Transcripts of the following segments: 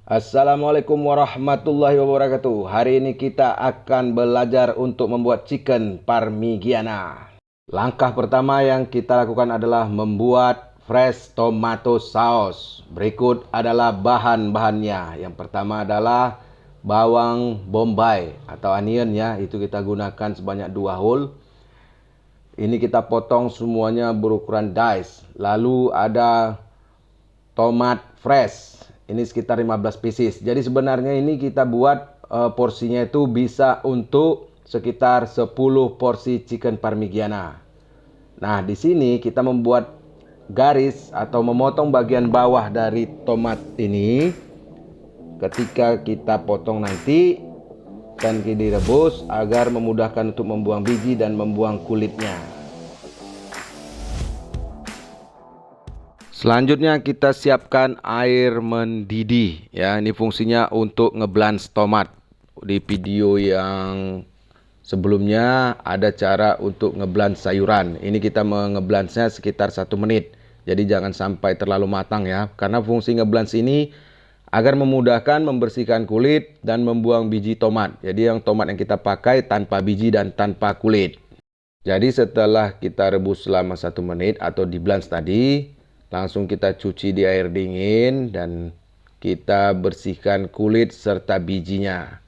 Assalamualaikum warahmatullahi wabarakatuh. Hari ini kita akan belajar untuk membuat chicken parmigiana. Langkah pertama yang kita lakukan adalah membuat fresh tomato sauce. Berikut adalah bahan-bahannya. Yang pertama adalah bawang bombay atau onion ya. Itu kita gunakan sebanyak 2 whole. Ini kita potong semuanya berukuran dice. Lalu ada tomat fresh. Ini sekitar 15 pieces. Jadi sebenarnya ini kita buat porsinya itu bisa untuk sekitar 10 porsi chicken parmigiana. Nah, di sini kita membuat garis atau memotong bagian bawah dari tomat ini. Ketika kita potong nanti akan direbus agar memudahkan untuk membuang biji dan membuang kulitnya. Selanjutnya kita siapkan air mendidih ya. Ini fungsinya untuk ngeblans tomat. Di video yang sebelumnya ada cara untuk ngeblans sayuran. Ini kita ngeblansnya sekitar 1 menit. Jadi jangan sampai terlalu matang ya. Karena fungsi ngeblans ini agar memudahkan membersihkan kulit dan membuang biji tomat. Jadi yang tomat yang kita pakai tanpa biji dan tanpa kulit. Jadi setelah kita rebus selama 1 menit atau diblans tadi, langsung kita cuci di air dingin dan kita bersihkan kulit serta bijinya.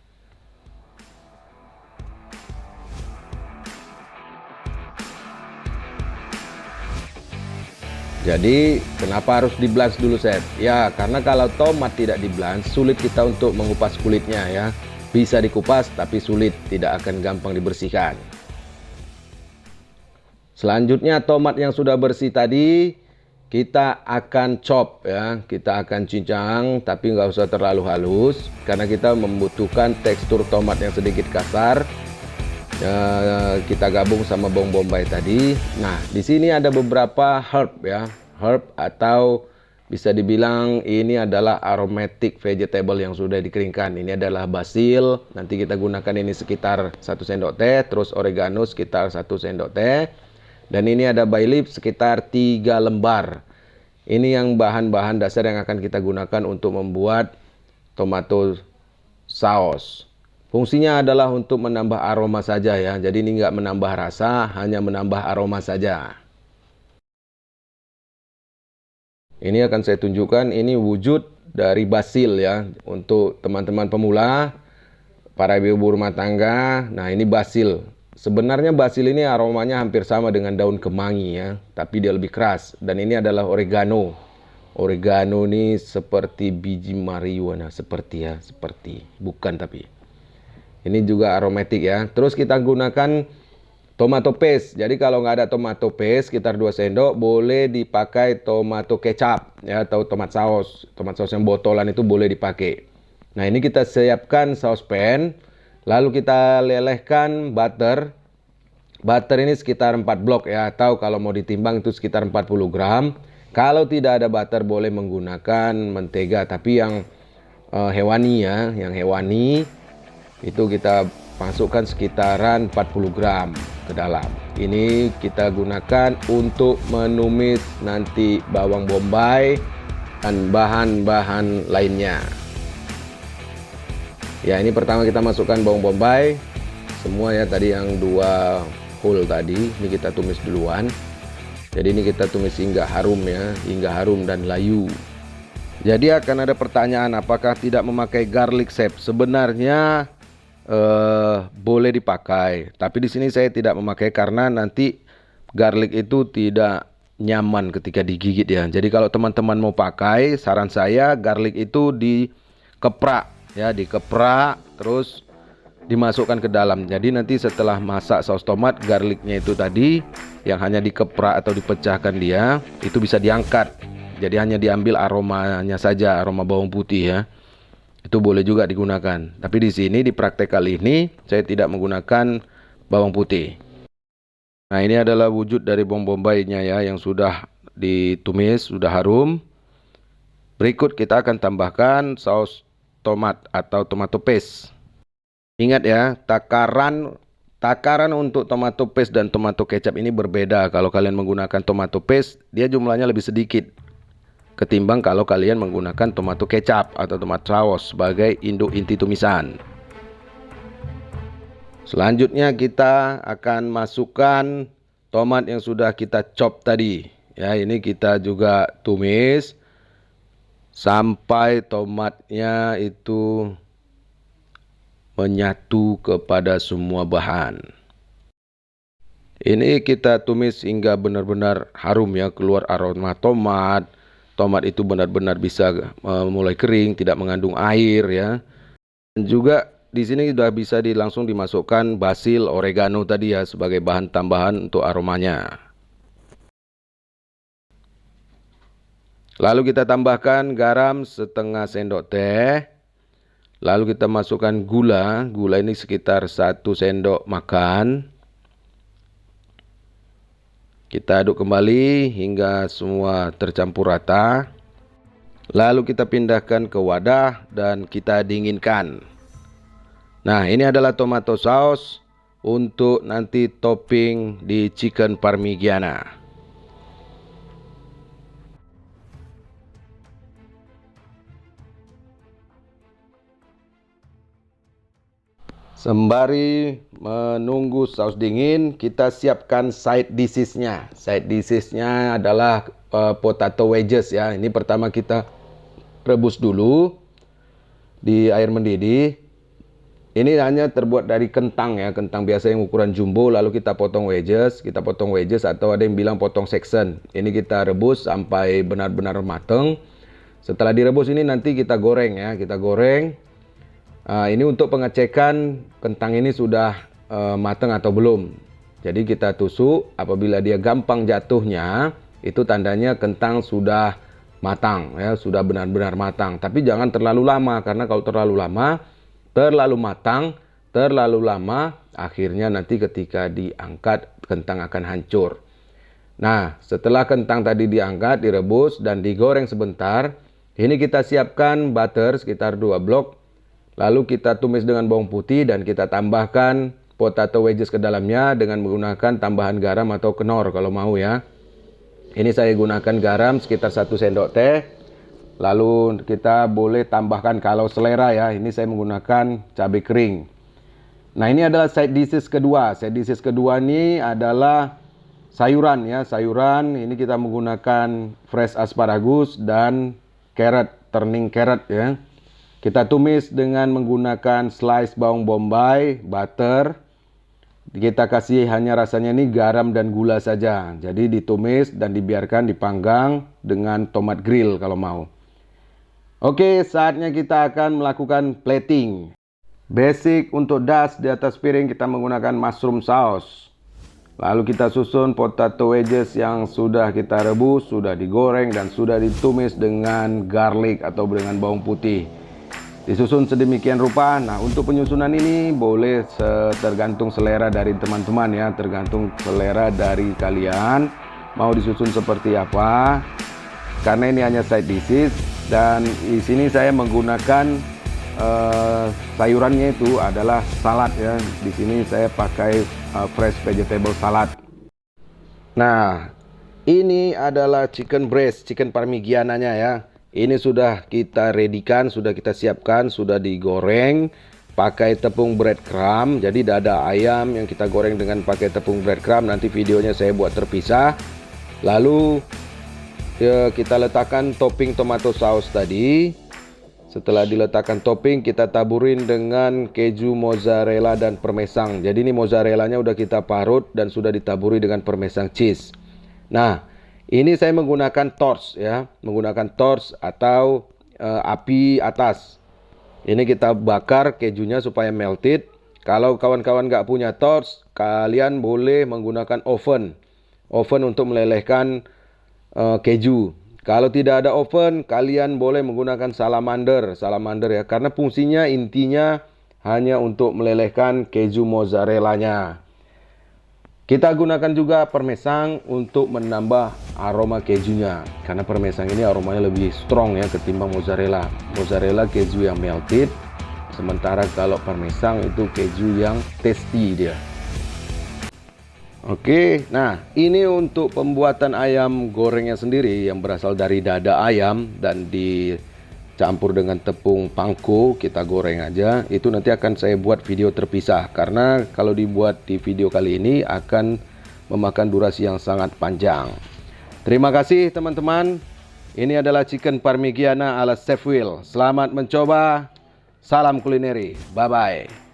Jadi kenapa harus diblans dulu, Chef? Ya, karena kalau tomat tidak diblans, sulit kita untuk mengupas kulitnya ya. Bisa dikupas tapi sulit, tidak akan gampang dibersihkan. Selanjutnya tomat yang sudah bersih tadi kita akan chop ya, kita akan cincang tapi nggak usah terlalu halus karena kita membutuhkan tekstur tomat yang sedikit kasar. Kita gabung sama bawang bombay tadi. Nah, di sini ada beberapa herb ya, herb atau bisa dibilang ini adalah aromatic vegetable yang sudah dikeringkan. Ini adalah basil, nanti kita gunakan ini sekitar 1 sendok teh, terus oregano sekitar 1 sendok teh. Dan ini ada bay leaf sekitar 3 lembar. Ini yang bahan-bahan dasar yang akan kita gunakan untuk membuat tomato sauce. Fungsinya adalah untuk menambah aroma saja ya. Jadi ini nggak menambah rasa, hanya menambah aroma saja. Ini akan saya tunjukkan, ini wujud dari basil ya. Untuk teman-teman pemula, para ibu rumah tangga. Nah, ini basil. Sebenarnya basil ini aromanya hampir sama dengan daun kemangi ya, tapi dia lebih keras. Dan ini adalah oregano. Oregano ini seperti biji marijuana, seperti, bukan tapi. Ini juga aromatik ya. Terus kita gunakan tomato paste. Jadi kalau nggak ada tomato paste, sekitar 2 sendok, boleh dipakai tomato kecap ya, atau tomat saus. Tomat saus yang botolan itu boleh dipakai. Nah, ini kita siapkan saucepan. Lalu kita lelehkan butter. Butter ini sekitar 4 blok ya, atau kalau mau ditimbang itu sekitar 40 gram. Kalau tidak ada butter boleh menggunakan mentega, tapi yang hewani ya, yang hewani itu kita masukkan sekitaran 40 gram ke dalam. Ini kita gunakan untuk menumis nanti bawang bombay dan bahan-bahan lainnya. Ya, ini pertama kita masukkan bawang bombay semua ya, tadi yang 2 whole tadi ini kita tumis duluan. Jadi ini kita tumis hingga harum ya, hingga harum dan layu. Jadi akan ada pertanyaan, apakah tidak memakai garlic, Chef? Sebenarnya boleh dipakai, tapi di sini saya tidak memakai karena nanti garlic itu tidak nyaman ketika digigit ya. Jadi kalau teman-teman mau pakai, saran saya garlic itu dikeprak ya, dikeprak terus dimasukkan ke dalam. Jadi nanti setelah masak saus tomat, garlicnya itu tadi yang hanya dikeprak atau dipecahkan dia itu bisa diangkat. Jadi hanya diambil aromanya saja, aroma bawang putih ya. Itu boleh juga digunakan. Tapi di sini di praktek kali ini saya tidak menggunakan bawang putih. Nah, ini adalah wujud dari bawang bombaynya ya, yang sudah ditumis, sudah harum. Berikut kita akan tambahkan saus tomat atau tomato paste. Ingat ya, takaran untuk tomato paste dan tomato kecap ini berbeda. Kalau kalian menggunakan tomato paste, dia jumlahnya lebih sedikit. ketimbang kalau kalian menggunakan tomato kecap atau tomat saus sebagai induk inti tumisan. Selanjutnya kita akan masukkan tomat yang sudah kita chop tadi. Ya, ini kita juga tumis sampai tomatnya itu menyatu kepada semua bahan. Ini kita tumis hingga benar-benar harum ya, keluar aroma tomat. Tomat itu benar-benar bisa mulai kering, tidak mengandung air ya. Dan juga di sini sudah bisa langsung dimasukkan basil, oregano tadi ya sebagai bahan tambahan untuk aromanya. Lalu kita tambahkan garam setengah sendok teh. Lalu kita masukkan gula. Gula ini sekitar 1 sendok makan. Kita aduk kembali hingga semua tercampur rata. Lalu kita pindahkan ke wadah dan kita dinginkan. Nah, ini adalah tomato sauce untuk nanti topping di chicken parmigiana. Sembari menunggu saus dingin, kita siapkan side dishes-nya. Side dishes-nya adalah potato wedges ya. Ini pertama kita rebus dulu di air mendidih. Ini hanya terbuat dari kentang ya, kentang biasa yang ukuran jumbo. Lalu kita potong wedges, atau ada yang bilang potong section. Ini kita rebus sampai benar-benar matang. Setelah direbus ini nanti kita goreng ya, ini untuk pengecekan kentang ini sudah matang atau belum. Jadi kita tusuk, apabila dia gampang jatuhnya, itu tandanya kentang sudah matang ya, sudah benar-benar matang. Tapi jangan terlalu lama, karena kalau terlalu lama, terlalu matang, terlalu lama, akhirnya nanti ketika diangkat kentang akan hancur. Nah, setelah kentang tadi diangkat, direbus dan digoreng sebentar, ini kita siapkan butter sekitar 2 blok. Lalu kita tumis dengan bawang putih dan kita tambahkan potato wedges ke dalamnya dengan menggunakan tambahan garam atau kenor kalau mau ya. Ini saya gunakan garam sekitar 1 sendok teh. Lalu kita boleh tambahkan kalau selera ya. Ini saya menggunakan cabai kering. Nah, ini adalah side dishes kedua. Side dishes kedua ini adalah sayuran ya. Sayuran ini kita menggunakan fresh asparagus dan carrot, turning carrot ya. Kita tumis dengan menggunakan slice bawang bombay, butter. Kita kasih hanya rasanya ini garam dan gula saja. Jadi ditumis dan dibiarkan dipanggang dengan tomat grill kalau mau. Oke, saatnya kita akan melakukan plating. Basic untuk das di atas piring kita menggunakan mushroom sauce. Lalu kita susun potato wedges yang sudah kita rebus, sudah digoreng dan sudah ditumis dengan garlic atau dengan bawang putih. Disusun sedemikian rupa. Nah, untuk penyusunan ini boleh tergantung selera dari teman-teman ya, tergantung selera dari kalian mau disusun seperti apa. Karena ini hanya side dishes dan di sini saya menggunakan sayurannya itu adalah salad ya. Di sini saya pakai fresh vegetable salad. Nah, ini adalah chicken breast, chicken parmigiananya ya. Ini sudah kita readykan, sudah kita siapkan, sudah digoreng pakai tepung breadcrumb. Jadi dada ayam yang kita goreng dengan pakai tepung breadcrumb, nanti videonya saya buat terpisah. Lalu ya, kita letakkan topping tomato sauce tadi. Setelah diletakkan topping, kita taburin dengan keju mozzarella dan parmesan. Jadi ini mozzarellanya udah kita parut dan sudah ditaburi dengan parmesan cheese. Nah, ini saya menggunakan torch ya, menggunakan torch atau api atas. Ini kita bakar kejunya supaya melted. Kalau kawan-kawan nggak punya torch, kalian boleh menggunakan oven untuk melelehkan keju. Kalau tidak ada oven, kalian boleh menggunakan salamander ya, karena fungsinya intinya hanya untuk melelehkan keju mozzarellanya. Kita gunakan juga parmesan untuk menambah aroma kejunya. Karena parmesan ini aromanya lebih strong ya ketimbang mozzarella. Mozzarella keju yang melted. Sementara kalau parmesan itu keju yang tasty dia. Oke, nah ini untuk pembuatan ayam gorengnya sendiri yang berasal dari dada ayam dan dicampur dengan tepung pangko, kita goreng aja. Itu nanti akan saya buat video terpisah karena kalau dibuat di video kali ini akan memakan durasi yang sangat panjang. Terima kasih teman-teman. Ini adalah chicken parmigiana ala Chef Will. Selamat mencoba. Salam kulineri. Bye bye.